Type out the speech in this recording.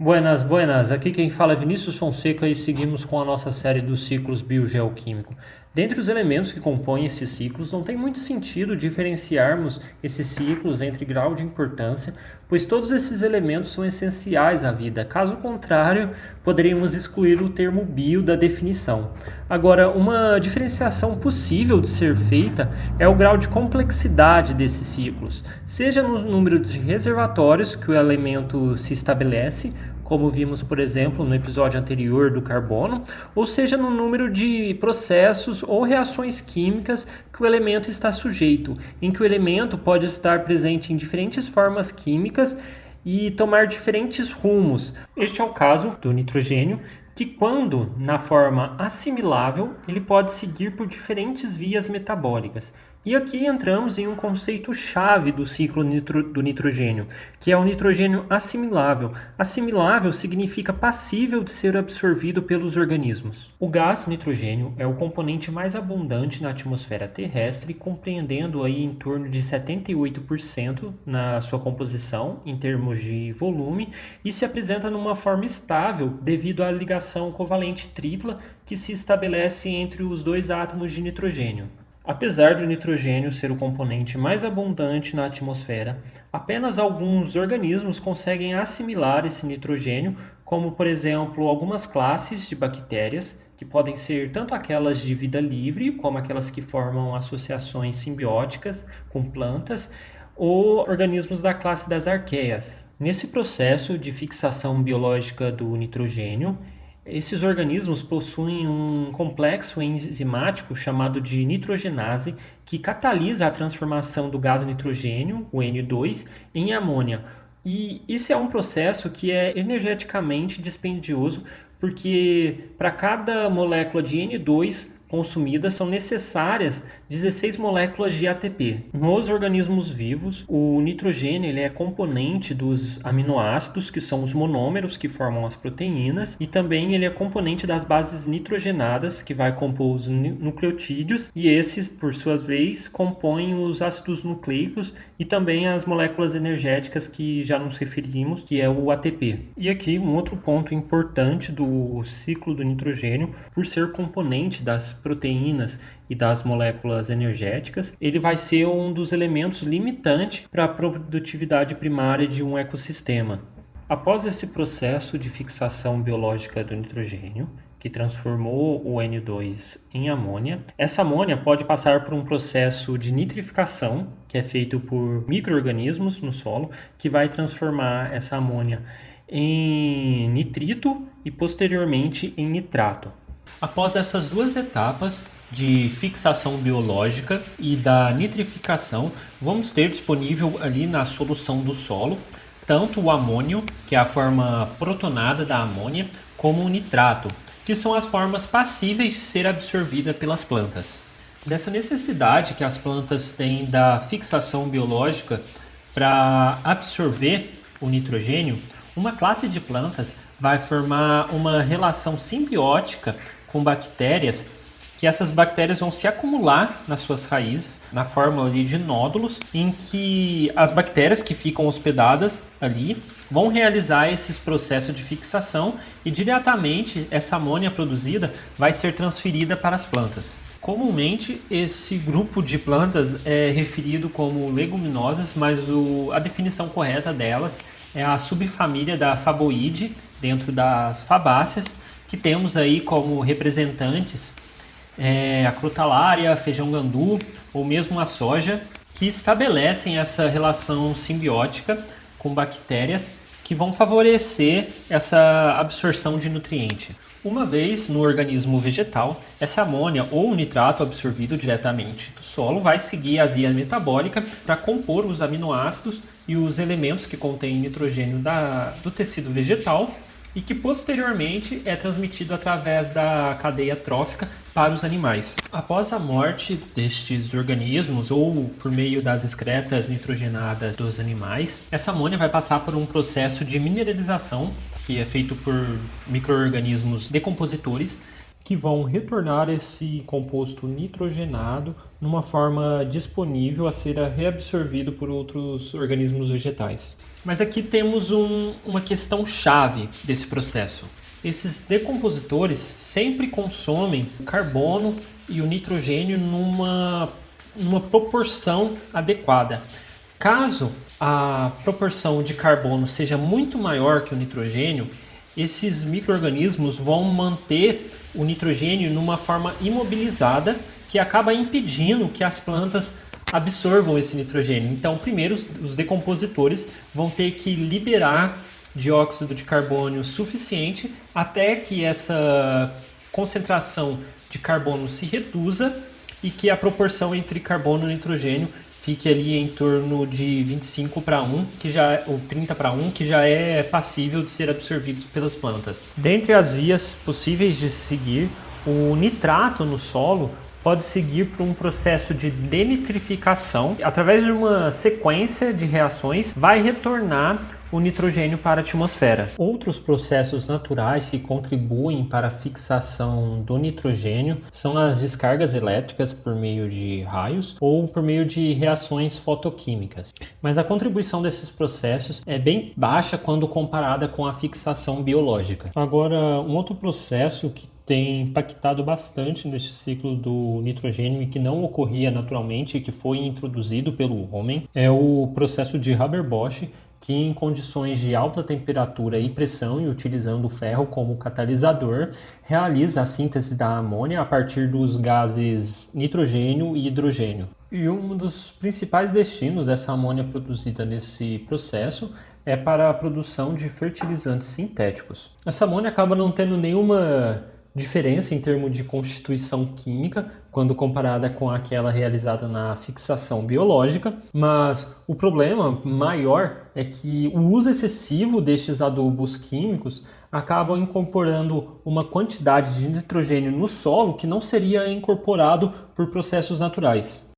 Buenas, buenas. Aqui quem fala é Vinícius Fonseca e seguimos com a nossa série dos ciclos biogeoquímicos. Dentre os elementos que compõem esses ciclos, não tem muito sentido diferenciarmos esses ciclos entre grau de importância, pois todos esses elementos são essenciais à vida. Caso contrário, poderíamos excluir o termo bio da definição. Agora, uma diferenciação possível de ser feita é o grau de complexidade desses ciclos, seja no número de reservatórios que o elemento se estabelece, como vimos, por exemplo, no episódio anterior do carbono, ou seja, no número de processos ou reações químicas que o elemento está sujeito, em que o elemento pode estar presente em diferentes formas químicas e tomar diferentes rumos. Este é o caso do nitrogênio, que quando na forma assimilável, ele pode seguir por diferentes vias metabólicas. E aqui entramos em um conceito-chave do ciclo do nitrogênio, que é o nitrogênio assimilável. Assimilável significa passível de ser absorvido pelos organismos. O gás nitrogênio é o componente mais abundante na atmosfera terrestre, compreendendo aí em torno de 78% na sua composição, em termos de volume, e se apresenta numa forma estável devido à ligação covalente tripla que se estabelece entre os dois átomos de nitrogênio. Apesar do nitrogênio ser o componente mais abundante na atmosfera, apenas alguns organismos conseguem assimilar esse nitrogênio, como por exemplo algumas classes de bactérias, que podem ser tanto aquelas de vida livre, como aquelas que formam associações simbióticas com plantas, ou organismos da classe das arqueias. Nesse processo de fixação biológica do nitrogênio, esses organismos possuem um complexo enzimático chamado de nitrogenase, que catalisa a transformação do gás nitrogênio, o N2, em amônia. E isso é um processo que é energeticamente dispendioso, porque para cada molécula de N2 consumida são necessárias 16 moléculas de ATP. Nos organismos vivos, o nitrogênio ele é componente dos aminoácidos, que são os monômeros que formam as proteínas, e também ele é componente das bases nitrogenadas, que vai compor os nucleotídeos, e esses, por sua vez, compõem os ácidos nucleicos e também as moléculas energéticas que já nos referimos, que é o ATP. E aqui um outro ponto importante do ciclo do nitrogênio, por ser componente das proteínas e das moléculas energéticas, ele vai ser um dos elementos limitantes para a produtividade primária de um ecossistema. Após esse processo de fixação biológica do nitrogênio, que transformou o N2 em amônia, essa amônia pode passar por um processo de nitrificação, que é feito por micro-organismos no solo, que vai transformar essa amônia em nitrito e posteriormente em nitrato. Após essas duas etapas de fixação biológica e da nitrificação, vamos ter disponível ali na solução do solo tanto o amônio, que é a forma protonada da amônia, como o nitrato, que são as formas passíveis de ser absorvida pelas plantas. Dessa necessidade que as plantas têm da fixação biológica para absorver o nitrogênio, uma classe de plantas vai formar uma relação simbiótica com bactérias, que essas bactérias vão se acumular nas suas raízes, na forma ali de nódulos, em que as bactérias que ficam hospedadas ali vão realizar esses processos de fixação e diretamente essa amônia produzida vai ser transferida para as plantas. Comumente esse grupo de plantas é referido como leguminosas, mas a definição correta delas é a subfamília da Faboideae, dentro das fabáceas, que temos aí como representantes a crotalária, feijão gandu ou mesmo a soja, que estabelecem essa relação simbiótica com bactérias que vão favorecer essa absorção de nutriente. Uma vez no organismo vegetal, essa amônia ou nitrato absorvido diretamente do solo vai seguir a via metabólica para compor os aminoácidos e os elementos que contêm nitrogênio do tecido vegetal, e que posteriormente é transmitido através da cadeia trófica para os animais. Após a morte destes organismos ou por meio das excretas nitrogenadas dos animais, essa amônia vai passar por um processo de mineralização que é feito por micro-organismos decompositores, que vão retornar esse composto nitrogenado numa forma disponível a ser reabsorvido por outros organismos vegetais. Mas aqui temos uma questão chave desse processo. Esses decompositores sempre consomem o carbono e o nitrogênio numa proporção adequada. Caso a proporção de carbono seja muito maior que o nitrogênio, esses micro-organismos vão manter o nitrogênio numa forma imobilizada, que acaba impedindo que as plantas absorvam esse nitrogênio. Então, primeiro, os decompositores vão ter que liberar dióxido de carbono suficiente até que essa concentração de carbono se reduza e que a proporção entre carbono e nitrogênio fique ali em torno de 25:1, ou 30:1, que já é passível de ser absorvido pelas plantas. Dentre as vias possíveis de seguir, o nitrato no solo pode seguir por um processo de denitrificação. Através de uma sequência de reações, vai retornar o nitrogênio para a atmosfera. Outros processos naturais que contribuem para a fixação do nitrogênio são as descargas elétricas por meio de raios ou por meio de reações fotoquímicas. Mas a contribuição desses processos é bem baixa quando comparada com a fixação biológica. Agora, um outro processo que tem impactado bastante neste ciclo do nitrogênio e que não ocorria naturalmente e que foi introduzido pelo homem é o processo de Haber-Bosch, que em condições de alta temperatura e pressão e utilizando o ferro como catalisador, realiza a síntese da amônia a partir dos gases nitrogênio e hidrogênio. E um dos principais destinos dessa amônia produzida nesse processo é para a produção de fertilizantes sintéticos. Essa amônia acaba não tendo nenhuma diferença em termos de constituição química quando comparada com aquela realizada na fixação biológica, mas o problema maior é que o uso excessivo destes adubos químicos acabam incorporando uma quantidade de nitrogênio no solo que não seria incorporado por processos naturais.